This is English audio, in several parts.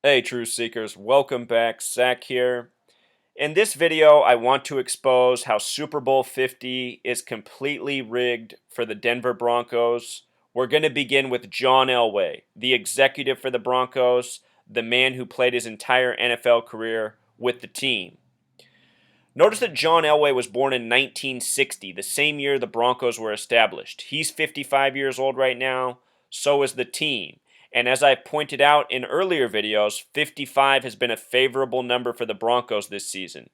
Hey Truth Seekers, welcome back. Zach here. In this video, I want to expose how Super Bowl 50 is completely rigged for the Denver Broncos. We're going to begin with John Elway, the executive for the Broncos, the man who played his entire NFL career with the team. Notice that John Elway was born in 1960, the same year the Broncos were established. He's 55 years old right now, so is the team. And as I pointed out in earlier videos, 55 has been a favorable number for the Broncos this season.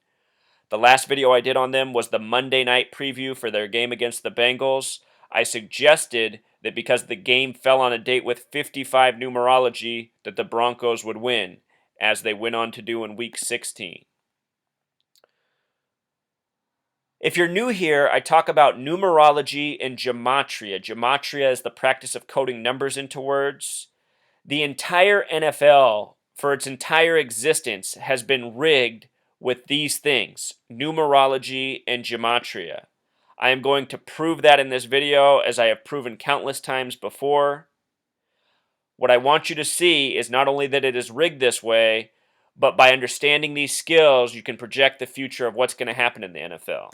The last video I did on them was the Monday night preview for their game against the Bengals. I suggested that because the game fell on a date with 55 numerology, that the Broncos would win, as they went on to do in Week 16. If you're new here, I talk about numerology and gematria. Gematria is the practice of coding numbers into words. The entire NFL, for its entire existence, has been rigged with these things, numerology and gematria. I am going to prove that in this video, as I have proven countless times before. What I want you to see is not only that it is rigged this way, but by understanding these skills, you can project the future of what's going to happen in the NFL.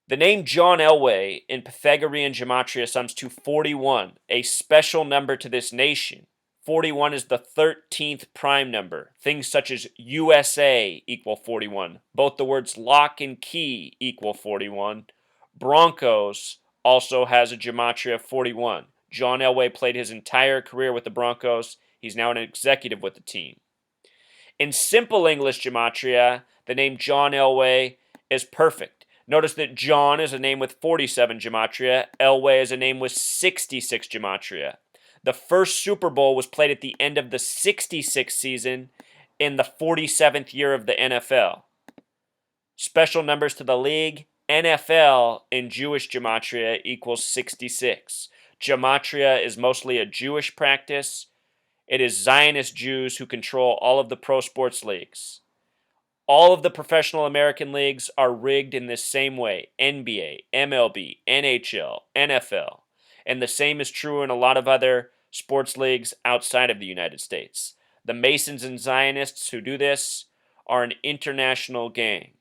The name John Elway in Pythagorean gematria sums to 41, a special number to this nation. 41 is the 13th prime number. Things such as USA equal 41. Both the words lock and key equal 41. Broncos also has a gematria of 41. John Elway played his entire career with the Broncos. He's now an executive with the team. In simple English gematria, the name John Elway is perfect. Notice that John is a name with 47 gematria. Elway is a name with 66 gematria. The first Super Bowl was played at the end of the 66th season in the 47th year of the NFL. Special numbers to the league. NFL in Jewish gematria equals 66. Gematria is mostly a Jewish practice. It is Zionist Jews who control all of the pro sports leagues. All of the professional American leagues are rigged in this same way: NBA, MLB, NHL, NFL. And the same is true in a lot of other sports leagues outside of the United States. The Masons and Zionists who do this are an international gang.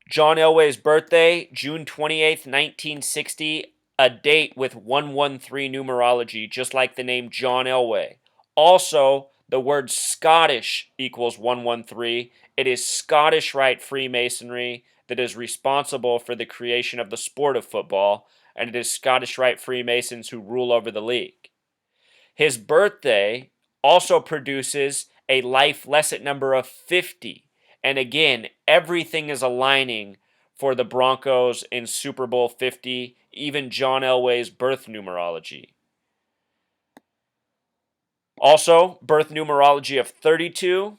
John Elway's birthday, June 28th, 1960, a date with 113 numerology, just like the name John Elway. Also, the word Scottish equals 113. It is Scottish Rite Freemasonry that is responsible for the creation of the sport of football, and it is Scottish Rite Freemasons who rule over the league. His birthday also produces a life lesson number of 50. And again, everything is aligning for the Broncos in Super Bowl 50, even John Elway's birth numerology. Also, birth numerology of 32,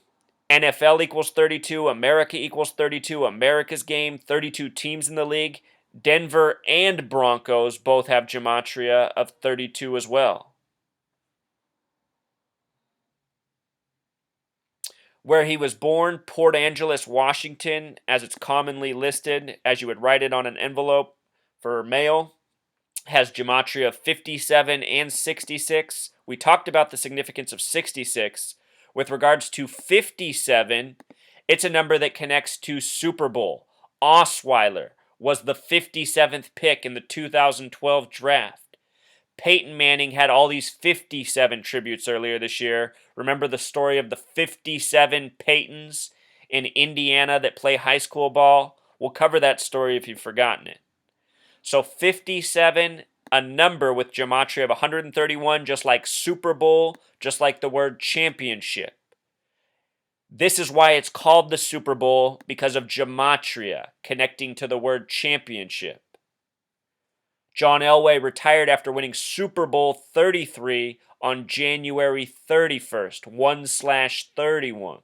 NFL equals 32, America equals 32, America's game, 32 teams in the league. Denver and Broncos both have gematria of 32 as well. Where he was born, Port Angeles, Washington, as it's commonly listed, as you would write it on an envelope for mail, has gematria of 57 and 66. We talked about the significance of 66. With regards to 57, it's a number that connects to Super Bowl. Osweiler was the 57th pick in the 2012 draft. Peyton Manning had all these 57 tributes earlier this year. Remember the story of the 57 Peytons in Indiana that play high school ball? We'll cover that story if you've forgotten it. So 57, a number with gematria of 131, just like Super Bowl, just like the word championship. This is why it's called the Super Bowl, because of gematria connecting to the word championship. John Elway retired after winning Super Bowl 33 on January 31st, 1/31.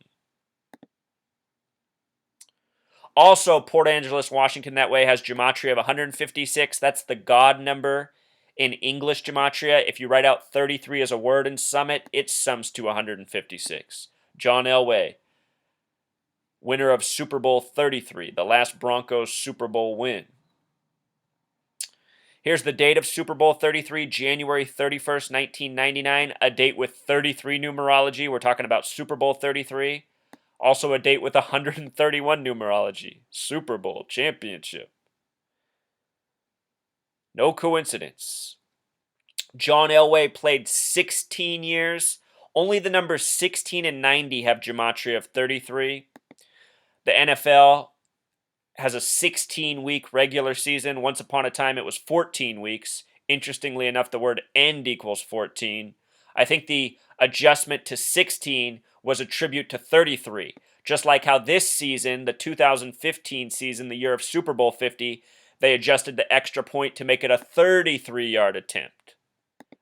Also, Port Angeles, Washington, that way has gematria of 156. That's the God number in English gematria. If you write out 33 as a word and sum it, it sums to 156. John Elway, winner of Super Bowl 33, the last Broncos Super Bowl win. Here's the date of Super Bowl 33, January 31st, 1999, a date with 33 numerology. We're talking about Super Bowl 33. Also a date with 131 numerology. Super Bowl championship. No coincidence. John Elway played 16 years. Only the numbers 16 and 90 have gematria of 33. The NFL has a 16-week regular season. Once upon a time, it was 14 weeks. Interestingly enough, the word end equals 14. I think the adjustment to 16 was a tribute to 33. Just like how this season, the 2015 season, the year of Super Bowl 50, they adjusted the extra point to make it a 33-yard attempt.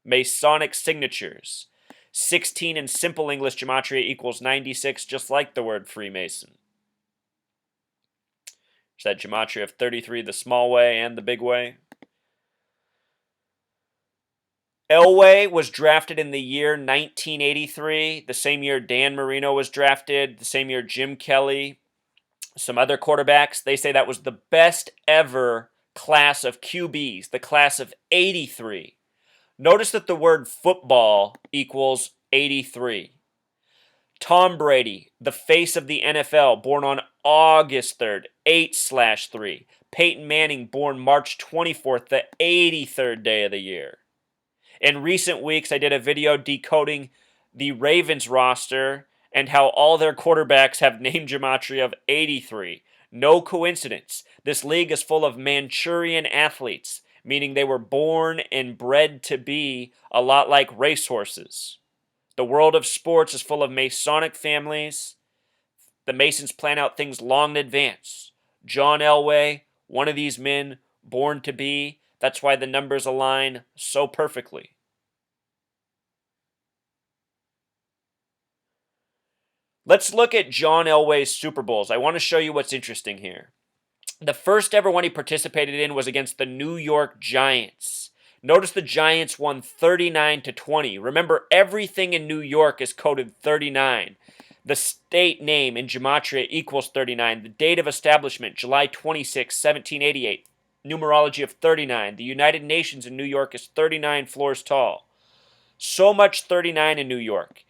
Masonic signatures. 16 in simple English gematria equals 96, just like the word Freemason. It's that gematria of 33, the small way and the big way. Elway was drafted in the year 1983, the same year Dan Marino was drafted, the same year Jim Kelly, some other quarterbacks. They say that was the best ever class of QBs, the class of 83. Notice that the word football equals 83. Tom Brady, the face of the NFL, born on August 3rd, 8/3. Peyton Manning, born March 24th, the 83rd day of the year. In recent weeks, I did a video decoding the Ravens roster and how all their quarterbacks have name gematria of 83. No coincidence. This league is full of Manchurian athletes, meaning they were born and bred to be a lot like racehorses. The world of sports is full of Masonic families. The Masons plan out things long in advance. John Elway, one of these men, born to be. That's why the numbers align so perfectly. Let's look at John Elway's Super Bowls. I want to show you what's interesting here. The first ever one he participated in was against the New York Giants. Notice the Giants won 39-20. Remember, everything in New York is coded 39. The state name in gematria equals 39. The date of establishment, July 26, 1788. Numerology of 39. The United Nations in New York is 39 floors tall. So much 39 in New York.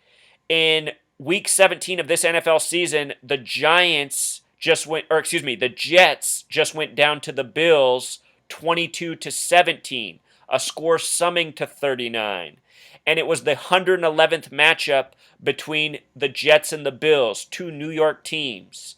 In week 17 of this NFL season, the Jets just went down to the Bills 22-17, a score summing to 39. And it was the 111th matchup between the Jets and the Bills, two New York teams.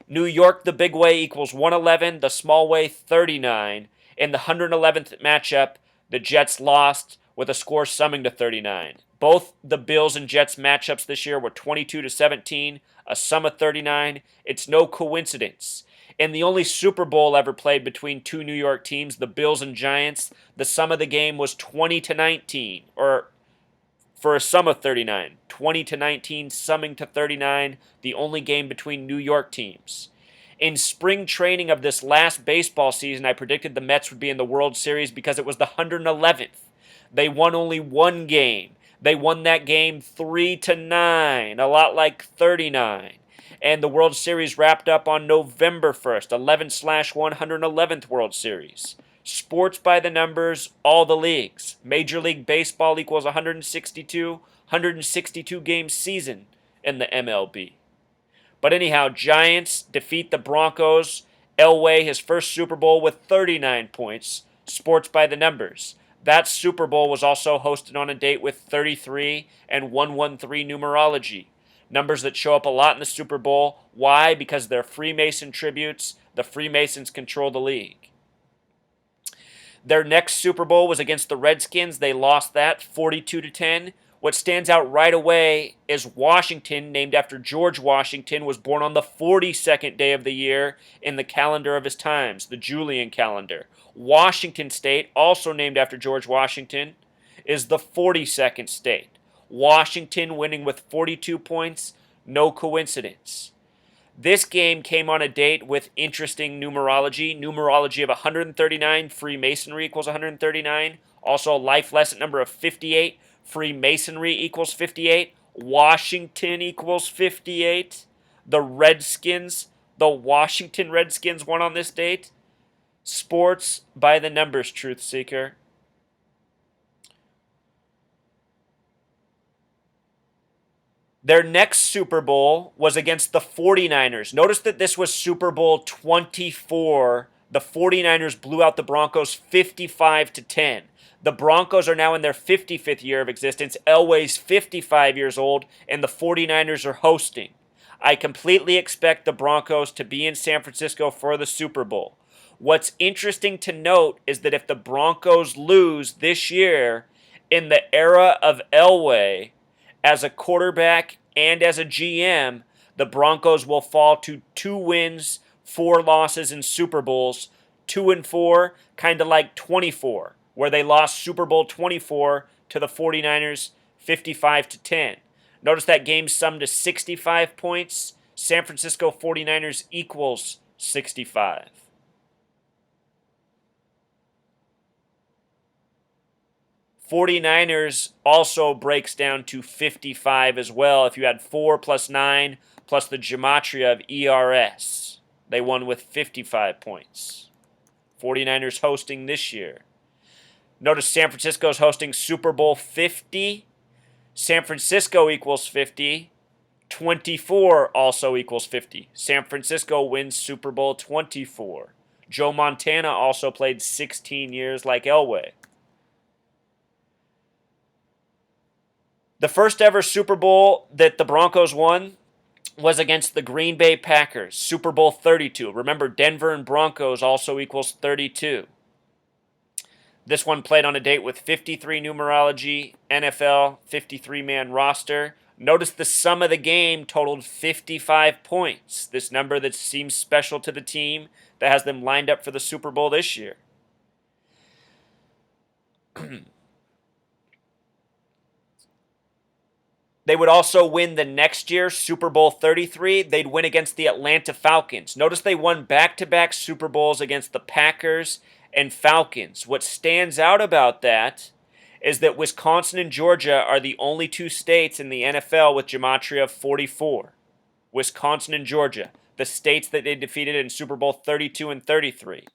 New York, the big way, equals 111, the small way, 39. In the 111th matchup, the Jets lost with a score summing to 39. Both the Bills and Jets matchups this year were 22-17, a sum of 39. It's no coincidence. In the only Super Bowl ever played between two New York teams, the Bills and Giants, the sum of the game was 20-19, or for a sum of 39. 20-19, summing to 39, the only game between New York teams. In spring training of this last baseball season, I predicted the Mets would be in the World Series because it was the 111th. They won only one game. They won that game 3-9, a lot like 39. And the World Series wrapped up on November 1st, 11/111th World Series. Sports by the numbers, all the leagues. Major League Baseball equals 162 game season in the MLB. But anyhow, Giants defeat the Broncos. Elway, his first Super Bowl with 39 points. Sports by the numbers. That Super Bowl was also hosted on a date with 33 and 113 numerology. Numbers that show up a lot in the Super Bowl. Why? Because they're Freemason tributes. The Freemasons control the league. Their next Super Bowl was against the Redskins. They lost that 42-10. What stands out right away is Washington, named after George Washington, was born on the 42nd day of the year in the calendar of his times, the Julian calendar. Washington State, also named after George Washington, is the 42nd state. Washington winning with 42 points, no coincidence. This game came on a date with interesting numerology. Numerology of 139, Freemasonry equals 139. Also a life lesson number of 58, Freemasonry equals 58. Washington equals 58. The Washington Redskins won on this date. Sports by the numbers, truth seeker. Their next Super Bowl was against the 49ers. Notice that this was Super Bowl 24. The 49ers blew out the Broncos 55-10. The Broncos are now in their 55th year of existence. Elway's 55 years old, and the 49ers are hosting. I completely expect the Broncos to be in San Francisco for the Super Bowl. What's interesting to note is that if the Broncos lose this year in the era of Elway, as a quarterback and as a GM, the Broncos will fall to 2 wins, 4 losses in Super Bowls. 2-4, kind of like 24, where they lost Super Bowl 24 to the 49ers 55-10. Notice that game summed to 65 points. San Francisco 49ers equals 65. '49ers also breaks down to 55 as well. If you had 4 plus 9 plus the gematria of ERS, they won with 55 points. '49ers hosting this year. Notice San Francisco's hosting Super Bowl 50. San Francisco equals 50. 24 also equals 50. San Francisco wins Super Bowl 24. Joe Montana also played 16 years like Elway. The first ever Super Bowl that the Broncos won was against the Green Bay Packers, Super Bowl 32. Remember, Denver and Broncos also equals 32. This one played on a date with 53 numerology, NFL, 53-man roster. Notice the sum of the game totaled 55 points. This number that seems special to the team that has them lined up for the Super Bowl this year. They would also win the next year, Super Bowl 33. They'd win against the Atlanta Falcons. Notice they won back-to-back Super Bowls against the Packers and Falcons. What stands out about that is that Wisconsin and Georgia are the only 2 states in the NFL with gematria of 44. Wisconsin and Georgia, the states that they defeated in Super Bowl 32 and 33.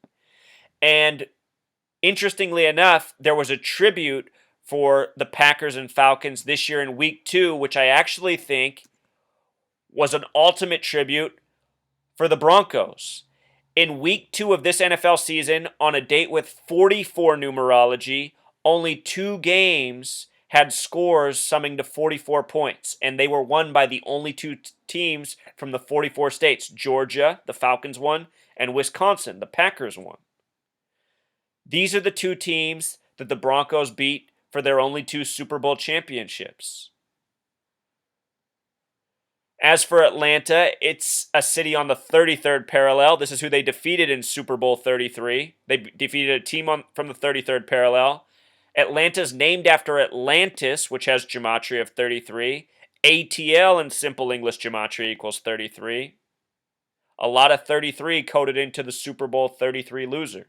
And interestingly enough, there was a tribute for the Packers and Falcons this year in Week 2, which I actually think was an ultimate tribute for the Broncos. In Week 2 of this NFL season, on a date with 44 numerology, only 2 games had scores summing to 44 points, and they were won by the only 2 teams from the 44 states. Georgia, the Falcons won, and Wisconsin, the Packers won. These are the 2 teams that the Broncos beat for their only 2 Super Bowl championships. As for Atlanta, it's a city on the 33rd parallel. This is who they defeated in Super Bowl 33. They defeated a team from the 33rd parallel. Atlanta's named after Atlantis, which has gematria of 33. ATL in simple English gematria equals 33. A lot of 33 coded into the Super Bowl 33 loser.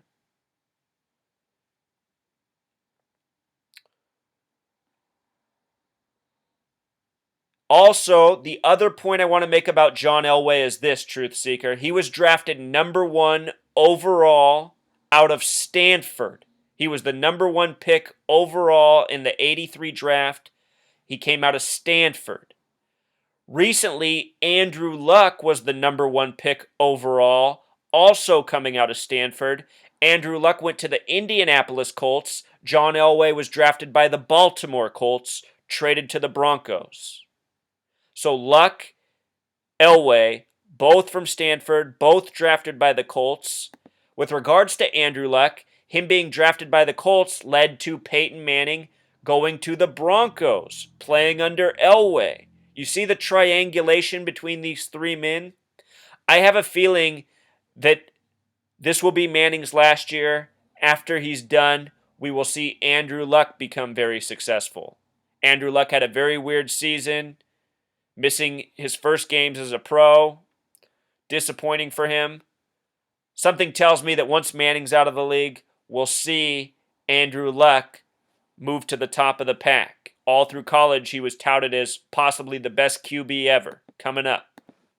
Also, the other point I want to make about John Elway is this, Truth Seeker. He was drafted number 1 overall out of Stanford. He was the number 1 pick overall in the 83 draft. He came out of Stanford. Recently, Andrew Luck was the number 1 pick overall, also coming out of Stanford. Andrew Luck went to the Indianapolis Colts. John Elway was drafted by the Baltimore Colts, traded to the Broncos. So Luck, Elway, both from Stanford, both drafted by the Colts. With regards to Andrew Luck, him being drafted by the Colts led to Peyton Manning going to the Broncos, playing under Elway. You see the triangulation between these 3 men? I have a feeling that this will be Manning's last year. After he's done, we will see Andrew Luck become very successful. Andrew Luck had a very weird season, missing his first games as a pro. Disappointing for him. Something tells me that once Manning's out of the league, we'll see Andrew Luck move to the top of the pack. All through college, he was touted as possibly the best QB ever. Coming up.